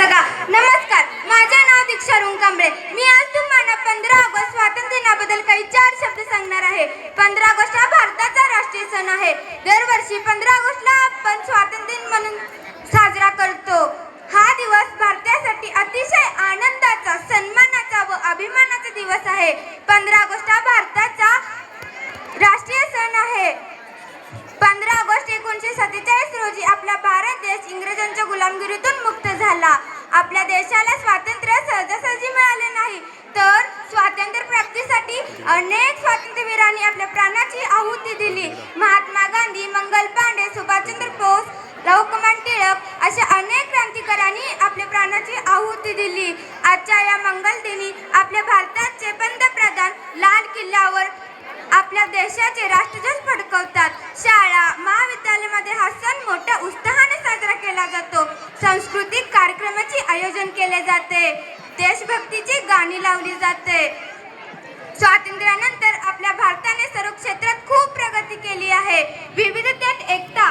जगा. नमस्कार, माझे नाव दीक्षा रुंकांबळे. मी आज तुम्हाला 15 ऑगस्ट स्वातंत्र्य दिनाबद्दल काही 4 शब्द सांगणार आहे. 15 ऑगस्ट हा भारताचा राष्ट्रीय सण आहे. दरवर्षी 15 ऑगस्टला आपण स्वातंत्र्य दिन म्हणून साजरा करतो. हा दिवस भारतासाठी अतिशय आनंदाचा, सन्मानाचा व अभिमानाचा दिवस आहे. 15 ऑगस्ट हा भारताचा राष्ट्रीय सण आहे. 15 ऑगस्ट 1947 रोजी आपला भारत देश इंग्रजांच्या गुलामगिरीतून मुक्त झाला. आपल्या देशाला स्वातंत्र्य सहजासहजी मिळाले नाही, तर स्वातंत्र्य प्राप्तीसाठी अनेक स्वातंत्र्यवीरांनी आपल्या प्राणाची आहुती दिली. महात्मा गांधी, मंगल पांडे, सुभाषचंद्र बोस, लोकमान्य टिळक अशा अनेक क्रांतिकारकांनी आपल्या प्राणाची आहुती दिली. आजच्या या मंगल दिनी आपल्या भारताचे पंतप्रधान लाल किल्ल्यावर आपल्या देशाचे राष्ट्रध्वज फडकवतात. शाळा, महाविद्यालयामध्ये हा सण मोठ्या उत्साहाने साजरा केला जातो. सांस्कृतिक कार्यक्रमाचे आयोजन केले जाते. देशभक्तीची गाणी लावली जाते. स्वातंत्र्यानंतर आपल्या भारताने सर्व क्षेत्रात खूप प्रगती केली आहे. विविधतेत एकता